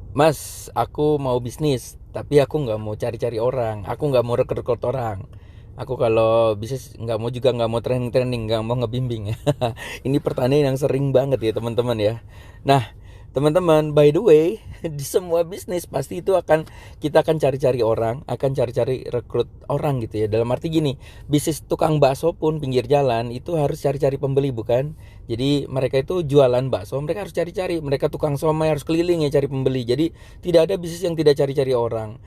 Mas, aku mau bisnis, tapi aku nggak mau cari-cari orang, aku nggak mau rekrut-rekrut orang. Aku kalau bisnis nggak mau juga nggak mau training-training, nggak mau ngebimbing. Ini pertanyaan yang sering banget ya teman-teman ya. Nah, teman-teman, by the way, di semua bisnis pasti itu kita akan cari-cari orang, akan cari-cari rekrut orang gitu ya. Dalam arti gini, bisnis tukang bakso pun pinggir jalan itu harus cari-cari pembeli bukan? Jadi mereka itu jualan bakso, mereka harus cari-cari. Mereka tukang somai harus keliling ya cari pembeli. Jadi tidak ada bisnis yang tidak cari-cari orang.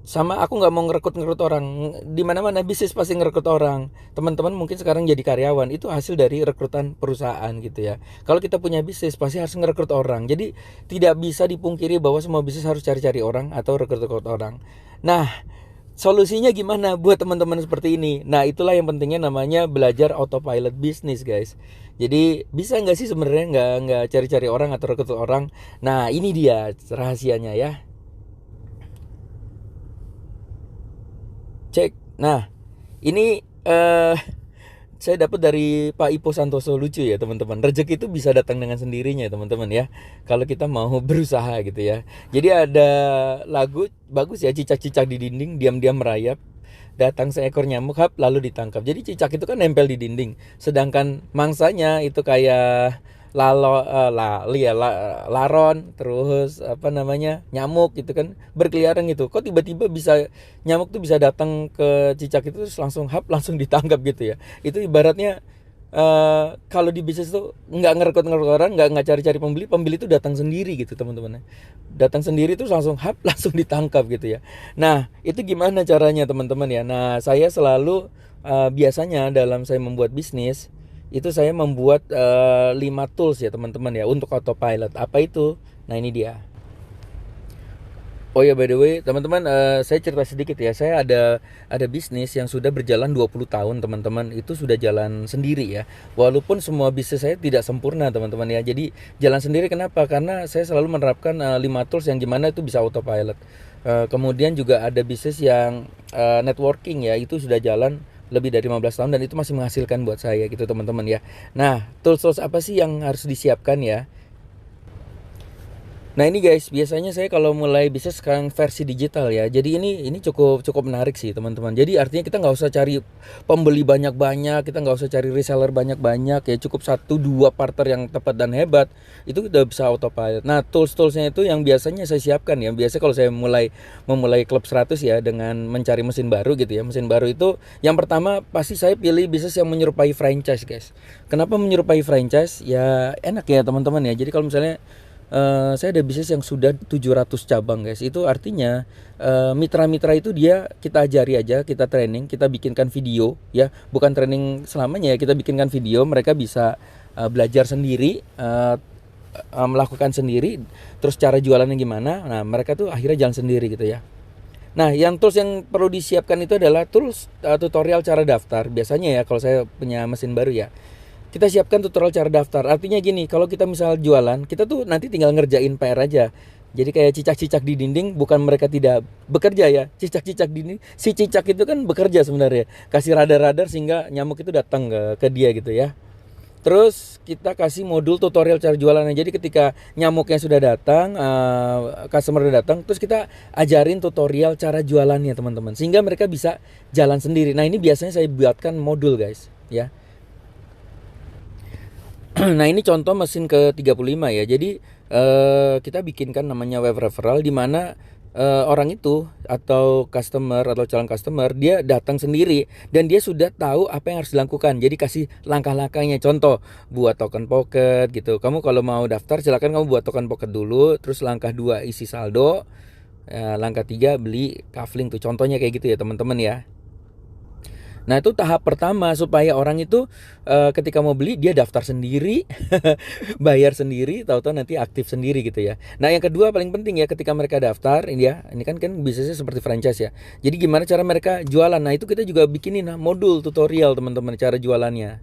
Sama aku nggak mau ngerekrut orang. Di mana-mana bisnis pasti ngerekrut orang. Teman-teman mungkin sekarang jadi karyawan, itu hasil dari rekrutan perusahaan gitu ya. Kalau kita punya bisnis pasti harus ngerekrut orang. Jadi tidak bisa dipungkiri bahwa semua bisnis harus cari-cari orang atau rekrut-rekrut orang. Nah, solusinya gimana buat teman-teman seperti ini? Nah, itulah yang pentingnya namanya belajar autopilot bisnis, guys. Jadi bisa nggak sih sebenarnya nggak cari-cari orang atau rekrut orang? Nah, ini dia rahasianya ya. Cek. Nah, ini saya dapat dari Pak Ipo Santoso, lucu ya teman-teman. Rezeki itu bisa datang dengan sendirinya teman-teman ya. Kalau kita mau berusaha gitu ya. Jadi ada lagu bagus ya, cicak-cicak di dinding diam-diam merayap. Datang seekor nyamuk hap lalu ditangkap. Jadi cicak itu kan nempel di dinding. Sedangkan mangsanya itu kayak laron, terus apa namanya, nyamuk gitu kan berkeliaran gitu. Kok tiba-tiba bisa nyamuk tuh bisa datang ke cicak itu terus langsung hap langsung ditangkap gitu ya. Itu ibaratnya kalau di bisnis tuh nggak ngerekrut orang, nggak cari-cari pembeli, pembeli itu datang sendiri gitu teman-teman. Datang sendiri tuh langsung hap langsung ditangkap gitu ya. Nah, itu gimana caranya teman-teman ya? Nah, saya selalu biasanya dalam saya membuat bisnis itu saya membuat 5 tools ya teman-teman ya untuk autopilot. Apa itu? Nah, ini dia. Oh ya, by the way teman-teman, saya cerita sedikit ya. Saya ada bisnis yang sudah berjalan 20 tahun teman-teman. Itu sudah jalan sendiri ya. Walaupun semua bisnis saya tidak sempurna teman-teman ya. Jadi jalan sendiri kenapa? Karena saya selalu menerapkan 5 tools yang gimana itu bisa autopilot. Kemudian juga ada bisnis yang networking ya. Itu sudah jalan lebih dari 15 tahun dan itu masih menghasilkan buat saya gitu teman-teman ya. Nah, tools-tools apa sih yang harus disiapkan ya? Nah ini guys, biasanya saya kalau mulai bisnis sekarang versi digital ya. Jadi ini cukup cukup menarik sih teman-teman. Jadi artinya kita nggak usah cari pembeli banyak-banyak, kita nggak usah cari reseller banyak-banyak ya. Cukup satu dua partner yang tepat dan hebat, itu udah bisa autopilot. Nah tools-toolsnya itu yang biasanya saya siapkan ya. Biasanya kalau saya memulai klub 100 ya dengan mencari mesin baru gitu ya. Mesin baru itu yang pertama pasti saya pilih bisnis yang menyerupai franchise guys. Kenapa menyerupai franchise? Ya enak ya teman-teman ya. Jadi kalau misalnya saya ada bisnis yang sudah 700 cabang guys. Itu artinya mitra-mitra itu dia kita ajari aja, kita training, kita bikinkan video ya. Bukan training selamanya ya, kita bikinkan video, mereka bisa belajar sendiri, melakukan sendiri, terus cara jualannya gimana. Nah, mereka tuh akhirnya jalan sendiri gitu ya. Nah, yang tools yang perlu disiapkan itu adalah tools tutorial cara daftar. Biasanya ya kalau saya punya mesin baru ya, kita siapkan tutorial cara daftar. Artinya gini, kalau kita misal jualan, kita tuh nanti tinggal ngerjain PR aja. Jadi kayak cicak-cicak di dinding, bukan mereka tidak bekerja ya. Cicak-cicak di dinding, si cicak itu kan bekerja sebenarnya. Kasih radar-radar sehingga nyamuk itu datang ke dia gitu ya. Terus kita kasih modul tutorial cara jualannya. Jadi ketika nyamuknya sudah datang, customer sudah datang, terus kita ajarin tutorial cara jualannya teman-teman. Sehingga mereka bisa jalan sendiri. Nah ini biasanya saya buatkan modul guys ya. Nah ini contoh mesin ke 35 ya. Jadi kita bikinkan namanya web referral, di mana orang itu atau customer atau calon customer dia datang sendiri dan dia sudah tahu apa yang harus dilakukan. Jadi kasih langkah-langkahnya. Contoh, buat token pocket gitu. Kamu kalau mau daftar silakan kamu buat token pocket dulu. Terus langkah 2 isi saldo. Langkah 3 beli kafling tuh. Contohnya kayak gitu ya teman-teman ya. Nah itu tahap pertama supaya orang itu ketika mau beli dia daftar sendiri, bayar sendiri, tahu-tahu nanti aktif sendiri gitu ya. Nah yang kedua paling penting ya, ketika mereka daftar ini ya, ini kan bisnisnya seperti franchise ya. Jadi gimana cara mereka jualan? Nah itu kita juga bikinin modul tutorial teman-teman cara jualannya.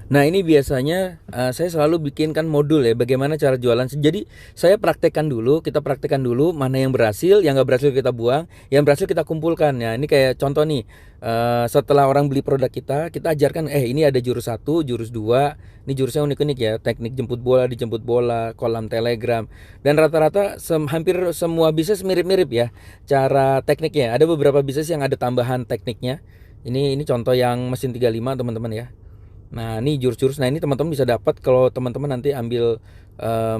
Nah ini biasanya saya selalu bikinkan modul ya, bagaimana cara jualan. Jadi saya praktekkan dulu, kita praktekkan dulu mana yang berhasil, yang nggak berhasil kita buang, yang berhasil kita kumpulkan. Ya ini kayak contoh nih, setelah orang beli produk kita ajarkan, ini ada jurus 1, jurus 2, ini jurusnya unik-unik ya, teknik jemput bola, dijemput bola, kolam telegram, dan rata-rata hampir semua bisnis mirip-mirip ya cara tekniknya. Ada beberapa bisnis yang ada tambahan tekniknya. Ini contoh yang mesin 35 teman-teman ya. Nah ini jurus-jurus, nah ini teman-teman bisa dapat kalau teman-teman nanti ambil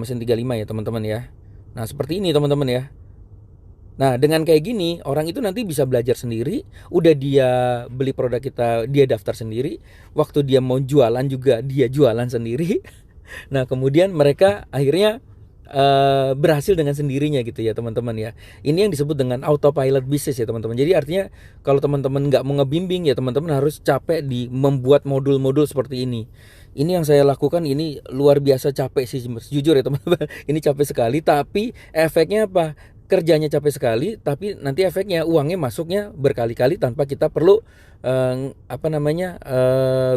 mesin 35 ya teman-teman ya. Nah seperti ini teman-teman ya. Nah dengan kayak gini orang itu nanti bisa belajar sendiri. Udah dia beli produk kita, dia daftar sendiri. Waktu dia mau jualan juga dia jualan sendiri. Nah kemudian mereka akhirnya berhasil dengan sendirinya gitu ya teman-teman ya. Ini yang disebut dengan autopilot bisnis ya teman-teman. Jadi artinya kalau teman-teman nggak mau ngebimbing ya teman-teman harus capek di membuat modul-modul seperti ini. Ini yang saya lakukan ini luar biasa capek sih jujur ya teman-teman. Ini capek sekali tapi efeknya apa? Kerjanya capek sekali tapi nanti efeknya uangnya masuknya berkali-kali tanpa kita perlu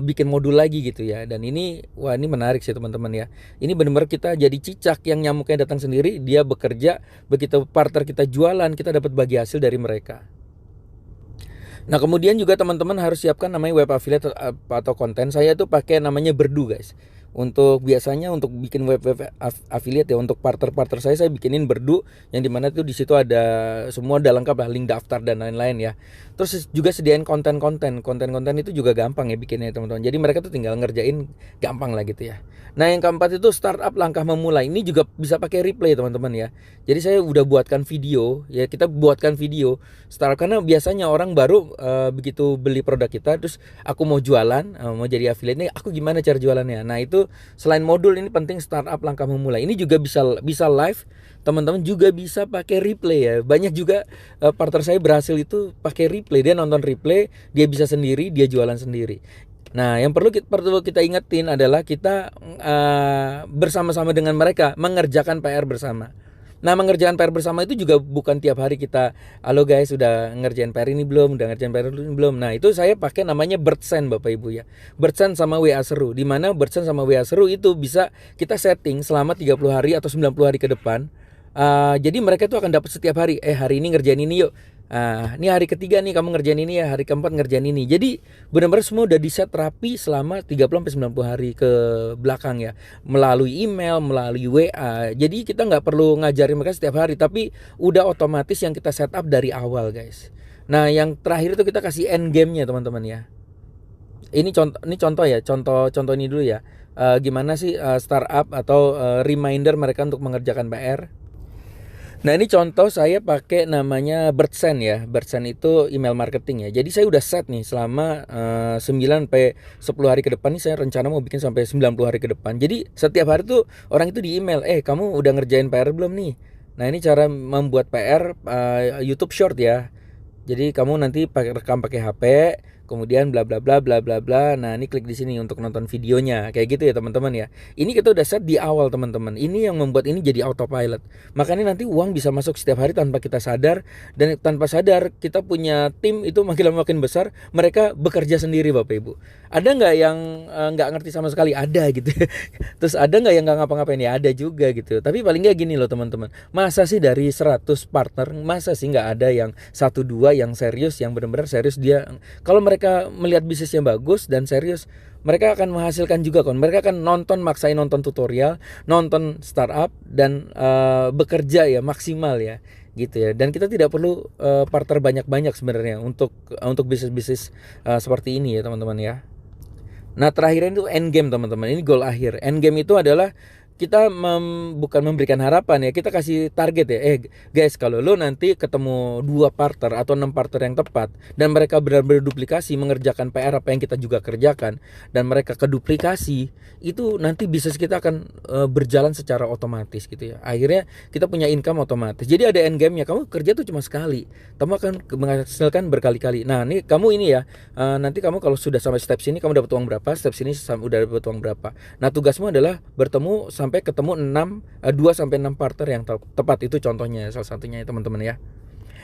bikin modul lagi gitu ya. Dan ini wah ini menarik sih teman-teman ya. Ini benar-benar kita jadi cicak yang nyamuknya datang sendiri, dia bekerja, begitu partner kita jualan kita dapat bagi hasil dari mereka. Nah kemudian juga teman-teman harus siapkan namanya web affiliate atau konten. Saya tuh pakai namanya Berdu guys. Untuk biasanya untuk bikin web affiliate ya, untuk partner saya bikinin Berdu yang dimana tuh di situ ada semua udah lengkap lah, link daftar dan lain-lain ya. Terus juga sediain konten-konten itu juga gampang ya bikinnya teman-teman. Jadi mereka tuh tinggal ngerjain gampang lah gitu ya. Nah yang keempat itu startup langkah memulai. Ini juga bisa pakai replay teman-teman ya. Jadi saya udah buatkan video ya, kita buatkan video startup karena biasanya orang baru begitu beli produk kita terus aku mau jualan, mau jadi affiliate nih, aku gimana cara jualannya. Nah itu selain modul ini penting startup langkah memulai. Ini juga bisa live, teman-teman juga bisa pakai replay ya. Banyak juga partner saya berhasil itu pakai replay. Dia nonton replay, dia bisa sendiri, dia jualan sendiri. Nah, yang perlu kita ingetin adalah kita bersama-sama dengan mereka mengerjakan PR bersama. Nah mengerjakan PR bersama itu juga bukan tiap hari kita, halo guys udah ngerjain PR ini belum, udah ngerjain PR ini belum. Nah itu saya pakai namanya Birdsend Bapak Ibu ya. Birdsend sama WA seru, dimana Birdsend sama WA seru itu bisa kita setting selama 30 hari atau 90 hari ke depan. Jadi mereka tuh akan dapat setiap hari, hari ini ngerjain ini yuk. Ini hari ketiga nih kamu ngerjain ini ya, hari keempat ngerjain ini. Jadi benar-benar semua udah di set rapi selama 30-90 hari ke belakang ya. Melalui email, melalui WA. Jadi kita nggak perlu ngajarin mereka setiap hari, tapi udah otomatis yang kita set up dari awal guys. Nah yang terakhir itu kita kasih end game-nya teman-teman ya. Ini contoh ya, contoh ini dulu ya. Gimana sih startup atau reminder mereka untuk mengerjakan PR. Nah ini contoh saya pakai namanya Birdsend ya. Birdsend itu email marketing ya. Jadi saya udah set nih selama 9-10 hari ke depan nih, saya rencana mau bikin sampai 90 hari ke depan. Jadi setiap hari tuh orang itu di email, kamu udah ngerjain PR belum nih? Nah ini cara membuat PR YouTube Short ya. Jadi kamu nanti rekam pakai HP, kemudian bla bla bla bla bla bla. Nah, ini klik di sini untuk nonton videonya. Kayak gitu ya, teman-teman ya. Ini kita udah set di awal, teman-teman. Ini yang membuat ini jadi autopilot. Makanya nanti uang bisa masuk setiap hari tanpa kita sadar, dan tanpa sadar kita punya tim itu makin lama makin besar, mereka bekerja sendiri Bapak Ibu. Ada nggak yang nggak ngerti sama sekali? Ada gitu. Terus ada nggak yang nggak ngapa-ngapain? Ya ada juga gitu. Tapi paling nggak gini loh teman-teman. Masa sih dari 100 partner, masa sih nggak ada yang 1-2 yang serius, yang benar-benar serius dia. Kalau mereka melihat bisnisnya bagus dan serius, mereka akan menghasilkan juga kan. Mereka akan maksain nonton tutorial, nonton startup dan bekerja ya maksimal ya gitu ya. Dan kita tidak perlu partner banyak-banyak sebenarnya untuk bisnis-bisnis seperti ini ya teman-teman ya. Nah terakhir itu end game teman-teman. Ini goal akhir. End game itu adalah kita bukan memberikan harapan ya, kita kasih target ya. Guys, kalau lo nanti ketemu 2 partner atau 6 partner yang tepat dan mereka benar-benar duplikasi mengerjakan PR apa yang kita juga kerjakan dan mereka keduplikasi, itu nanti bisnis kita akan berjalan secara otomatis gitu ya. Akhirnya kita punya income otomatis. Jadi ada end game-nya. Kamu kerja tuh cuma sekali, kamu akan menghasilkan berkali-kali. Nah, ini kamu ini ya, nanti kamu kalau sudah sampai step sini kamu dapat uang berapa, step sini udah dapat uang berapa. Nah, tugasmu adalah bertemu sampai ketemu 2-6 partner yang tepat. Itu contohnya salah satunya ya teman-teman ya.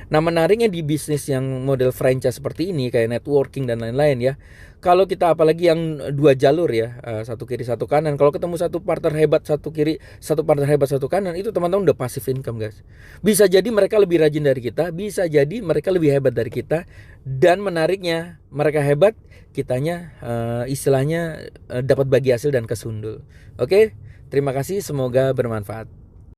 Nah, menariknya di bisnis yang model franchise seperti ini kayak networking dan lain-lain ya. Kalau kita apalagi yang dua jalur ya, satu kiri satu kanan. Kalau ketemu satu partner hebat satu kiri, satu partner hebat satu kanan, itu teman-teman udah passive income, guys. Bisa jadi mereka lebih rajin dari kita, bisa jadi mereka lebih hebat dari kita, dan menariknya mereka hebat, kitanya istilahnya dapat bagi hasil dan kesundul. Oke, terima kasih, semoga bermanfaat.